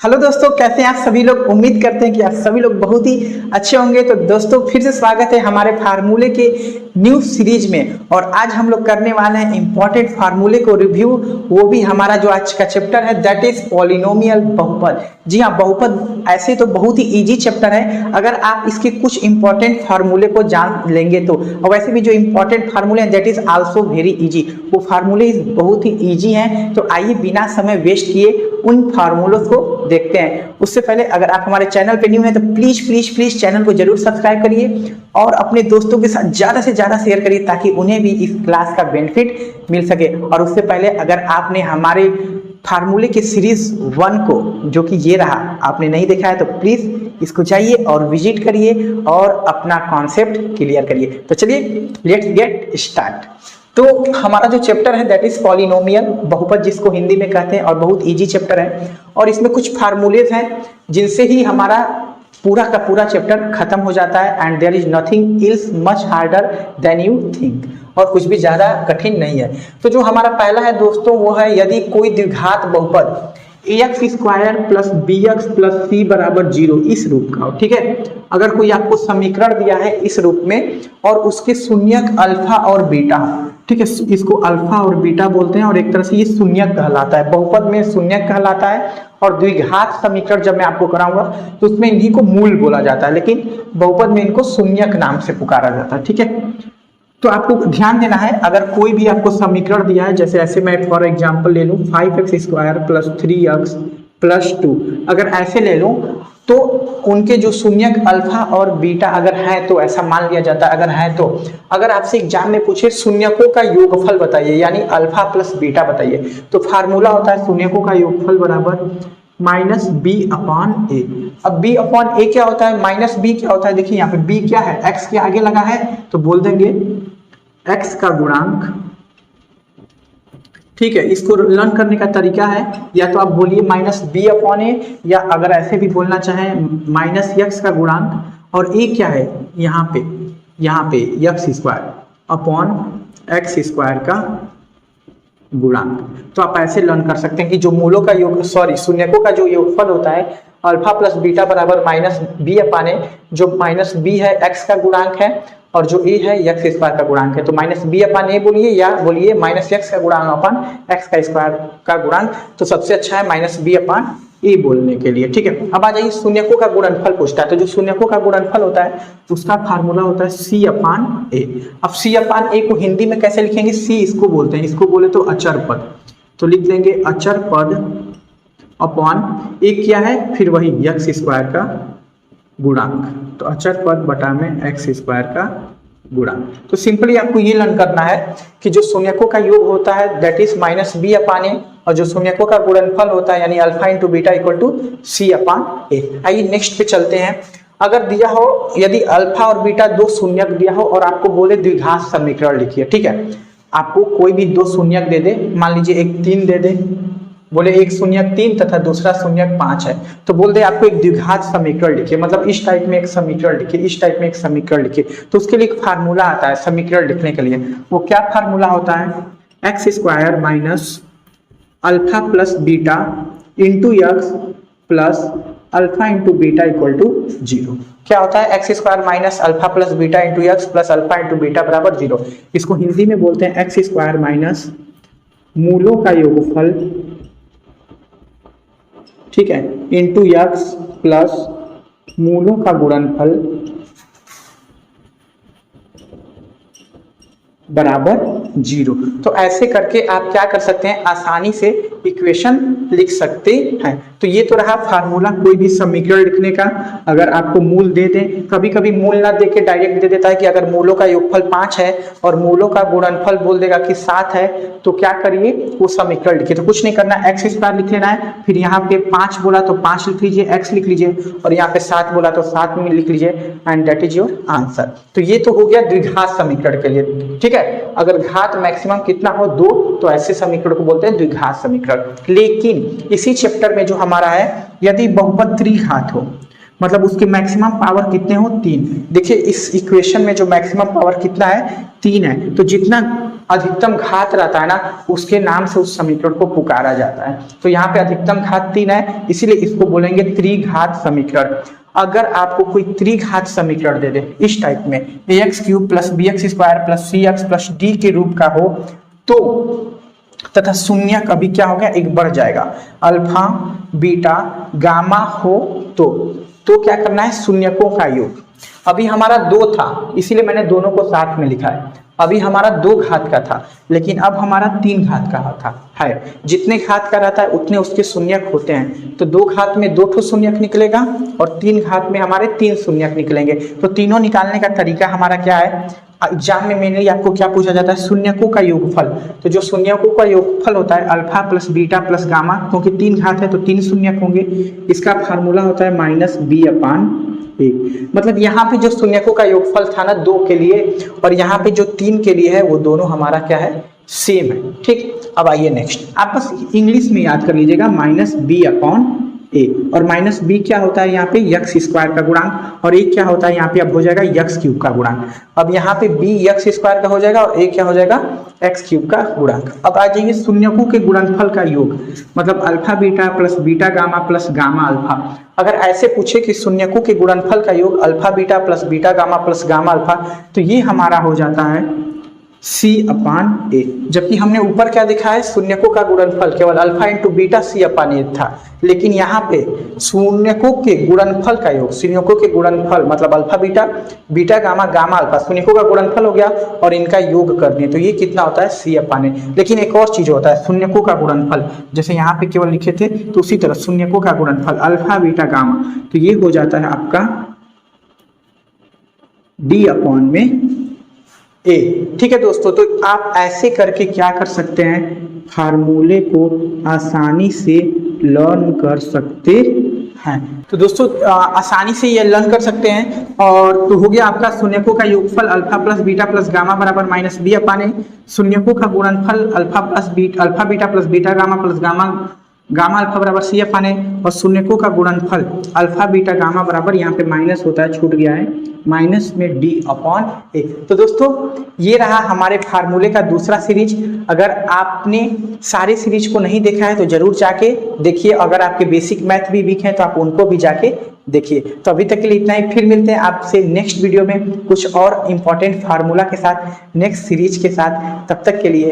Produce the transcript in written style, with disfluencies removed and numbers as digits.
Hello दोस्तों, कैसे हैं आप सभी लोग। उम्मीद करते हैं कि आप सभी लोग बहुत ही अच्छे होंगे। तो दोस्तों फिर से स्वागत है हमारे फार्मूले के न्यू सीरीज में। और आज हम लोग करने वाले हैं इंपॉर्टेंट फार्मूले को रिव्यू। वो भी हमारा जो आज का चैप्टर है दैट इज पॉलिनोमियल बहुपद। जी हाँ, बहुपद ऐसे तो बहुत ही इजी चैप्टर है अगर आप इसके कुछ इंपॉर्टेंट फार्मूले को जान लेंगे तो। और वैसे भी जो इंपॉर्टेंट फार्मूले हैं that is also very easy. वो फार्मूले बहुत ही इजी हैं। तो आइए बिना समय वेस्ट किए उन फार्मूलों को देखते हैं। उससे पहले अगर आप हमारे चैनल पे न्यू हैं तो प्लीज प्लीज प्लीज चैनल को जरूर सब्सक्राइब करिए और अपने दोस्तों के साथ ज्यादा से ज्यादा शेयर करिए ताकि उन्हें भी इस क्लास का बेनिफिट मिल सके। और उससे पहले अगर आपने हमारे फार्मूले के सीरीज 1 को, जो कि ये रहा, आपने नहीं देखा है तो प्लीज इसको जाइए और विजिट करिए और अपना कॉन्सेप्ट क्लियर करिए। तो चलिए लेट्स गेट स्टार्ट। तो हमारा जो चैप्टर है दैट इज पॉलिनोमियल बहुपद, जिसको हिंदी में कहते हैं, और बहुत इजी चैप्टर है। और इसमें कुछ फार्मूलेज हैं जिनसे ही हमारा पूरा का पूरा चैप्टर खत्म हो जाता है। And there is nothing else much harder than you think, और कुछ भी ज्यादा कठिन नहीं है। तो जो हमारा पहला है दोस्तों वो है, यदि कोई द्विघात बहुपद ax square plus bx plus c बराबर 0 इस रूप का हो, ठीक है। अगर कोई आपको समीकरण दिया है इस रूप में और उसके शून्यक अल्फा और बीटा, ठीक है, इसको अल्फा और बीटा बोलते हैं और एक तरह से ये शून्यक कहलाता है। बहुपद में शून्यक कहलाता है और द्विघात समीकरण जब मैं आपको कराऊंगा तो उसमें इन्हीं को मूल बोला जाता है, लेकिन बहुपद में इनको शून्यक नाम से पुकारा जाता है, ठीक है। तो आपको ध्यान देना है, अगर कोई भी आपको समीकरण दिया है, जैसे ऐसे मैं फॉर एग्जांपल ले लूं 5x square plus 3x plus 2, अगर ऐसे ले लूं तो उनके जो शून्यक अल्फा और बीटा अगर है तो ऐसा मान लिया जाता है। अगर है तो अगर आपसे एग्जाम में पूछे शून्यकों का योगफल बताइए, यानी अल्फा प्लस बीटा बताइए, तो फार्मूला होता है शून्यकों का योगफल बराबर माइनस बी अपॉन ए। अब बी अपॉन ए क्या होता है, माइनस बी क्या होता है, देखिए यहाँ पे बी क्या है, एक्स के आगे लगा है तो बोल देंगे एक्स का गुणांक, ठीक है। इसको लर्न करने का तरीका है, या तो आप बोलिए माइनस बी अपॉन ए, या अगर ऐसे भी बोलना चाहें माइनस एक्स का गुणांक, और ए क्या है यहाँ पे x square upon x square का गुणांक। तो आप ऐसे लर्न कर सकते हैं कि जो मूलों का योग शून्यकों का जो योगफल होता है अल्फा प्लस बीटा बराबर माइनस बी अपान ए, जो माइनस बी है एक्स का गुणांक है और जो ए है एक्स स्क्वायर का गुणांक है। तो माइनस बी अपान ए बोलिए या बोलिए माइनस एक्स का गुणांक अपान एक्स का स्क्वायर का गुणांक। तो सबसे अच्छा है माइनस बी अपान ए बोलने के लिए, ठीक है। अब आ जाइए शून्यकों का गुणनफल पूछता है, तो जो शून्यकों का गुणनफल होता है उसका फार्मूला होता है सी अपान ए। अब सी अपान ए को हिंदी में कैसे लिखेंगे, सी इसको बोलते हैं, इसको बोले तो अचर पद, तो लिख लेंगे अचर पद अपॉन ए क्या है, फिर वही एक्स स्क्वायर का गुणांक, तो अचर पद बटा में एक्स स्क्वायर का गुणांक। तो सिंपली आपको ये लर्न करना है कि जो शून्यकों का योग होता है that is minus b upon a, और जो शून्यकों का गुणनफल होता है यानी alpha into beta equal to c upon a. आइए नेक्स्ट पे चलते हैं। अगर दिया हो यदि अल्फा और बीटा दो शून्यक दिया हो और आपको बोले द्विघात समीकरण लिखिए, ठीक है। आपको कोई भी दो शून्यक दे दे, मान लीजिए एक 3 दे दे, बोले एक शून्यक 3 तथा दूसरा शून्यक 5 है, तो बोल दे आपको एक द्विघात समीकरण लिखिए, मतलब इस टाइप में एक समीकरण लिखिए, इस टाइप में एक समीकरण लिखिए। तो उसके लिए एक फार्मूला आता है समीकरण लिखने के लिए। वो क्या फार्मूला होता है, x square minus alpha plus beta into x plus alpha into beta equal to 0। क्या होता है, x square minus alpha plus beta into x plus alpha into beta बराबर 0। इसको हिंदी में बोलते हैं एक्स स्क्वायर माइनस मूलों का योगफल, ठीक है, इंटू एक्स प्लस मूलों का गुणनफल बराबर 0। तो ऐसे करके आप क्या कर सकते हैं, आसानी से इक्वेशन लिख सकते हैं। तो ये तो रहा फार्मूला कोई भी समीकरण लिखने का। अगर आपको मूल दे दें, कभी कभी मूल ना दे के डायरेक्ट दे देता है कि अगर मूलों का योगफल 5 है और मूलों का गुणनफल बोल देगा कि 7 है, तो क्या करिए, वो समीकरण लिखिए। तो कुछ नहीं करना, एक्स स्क्वायर लिख लेना है, फिर यहाँ पे 5 बोला तो 5 लिख लीजिए, एक्स लिख लीजिए, और यहाँ पे 7 बोला तो 7 में लिख लीजिए, and that is your answer. तो ये तो हो गया द्विघात समीकरण के लिए, ठीक है। अगर घात मैक्सिमम कितना हो 2, तो ऐसे समीकरण को बोलते हैं द्विघात समीकरण। लेकिन इसी चैप्टर में जो हमारा है, यदि बहुपद त्रिघात हो, मतलब उसके मैक्सिमम पावर कितने हो 3। देखिए इस इक्वेशन में जो मैक्सिमम पावर कितना है 3 है, तो जितना अधिकतम घात रहता है ना, उसके नाम से उस समीकरण को पुकारा जाता है। तो यहाँ पे अधिकतम घात 3 है, इसीलिए इसको बोलेंगे त्रिघात समीकरण। अगर आपको कोई त्रिघात समीकरण दे दे इस टाइप में, ax³ + bx² + cx + d के रूप का हो तो तथा शून्य कभी क्या हो गया, एक बढ़ जाएगा, अल्फा बीटा गामा हो तो क्या करना है, शून्यकों का योग। अभी हमारा 2 था, इसीलिए मैंने दोनों को साथ में लिखा है। अभी हमारा 2 घात का था, लेकिन अब हमारा 3 घात का है। जितने घात का रहता है उतने उसके शून्यक होते हैं। तो 2 घात में 2 ठो शून्यक निकलेगा और 3 घात में हमारे 3 शून्यक निकलेंगे। तो तीनों निकालने का तरीका हमारा क्या है, एग्जाम में मेनली आपको क्या पूछा जाता है, शून्यकों का योगफल। तो जो शून्यकों का योगफल होता है alpha plus beta plus gamma, क्योंकि 3 घात है तो 3 शून्यक होंगे, इसका फार्मूला होता है -b/a। मतलब यहाँ पे जो शून्यकों का योगफल था ना 2 के लिए, और यहाँ पे जो 3 के लिए है, वो दोनों हमारा क्या है, सेम है। ठीक, अब आइए नेक्स्ट, आप बस इंग्लिश में याद कर लीजिएगा -b/a। और -b क्या होता है यहाँ पे, x² का गुणांक, और a क्या होता है यहाँ पे, अब हो जाएगा x³ का गुणांक। अब यहाँ पे b x² का हो जाएगा और a क्या हो जाएगा, x³ का गुणांक। अब आ जाइए शून्यकों के गुणनफल का योग, मतलब alpha beta plus beta gamma plus gamma alpha. अगर ऐसे पूछे कि शून्यकों के गुणनफल का योग alpha beta plus beta gamma plus gamma alpha, तो ये हमारा हो जाता है c/a। जबकि हमने ऊपर क्या देखा है, शून्यकों का गुणनफल केवल अल्फा इंटू बीटा c/a था, लेकिन यहाँ पे शून्यकों के गुणनफल का योग, शून्यकों के गुणनफल मतलब alpha beta beta gamma gamma alpha, शून्यकों का गुणनफल हो गया और इनका योग कर दिए, तो ये कितना होता है, c/a। लेकिन एक और चीज होता है शून्यकों का गुणनफल, जैसे यहाँ पे केवल लिखे थे, तो उसी तरह शून्यकों का गुणनफल अल्फा बीटा गामा, तो ये हो जाता है आपका d/a। ठीक है दोस्तों, तो आप ऐसे करके क्या कर सकते हैं, फार्मूले को आसानी से लर्न कर सकते हैं। तो दोस्तों आसानी से ये लर्न कर सकते हैं। और तो हो गया आपका शून्यकों का योगफल alpha plus beta plus gamma बराबर -b/a। शून्यकों का गुणनफल alpha beta plus beta gamma plus gamma alpha बराबर c/a। और शून्यकों का गुणनफल अल्फा बीटा गामा बराबर, यहाँ पे माइनस होता है, छूट गया है, माइनस में d/a। तो दोस्तों ये रहा हमारे फार्मूले का दूसरा सीरीज। अगर आपने सारे सीरीज को नहीं देखा है तो जरूर जाके देखिए। अगर आपके बेसिक मैथ भी वीक हैं तो आप उनको भी जाके देखिए। तो अभी तक के लिए इतना ही, फिर मिलते हैं आपसे नेक्स्ट वीडियो में कुछ और इंपॉर्टेंट फार्मूला के साथ, नेक्स्ट सीरीज के साथ। तब तक के लिए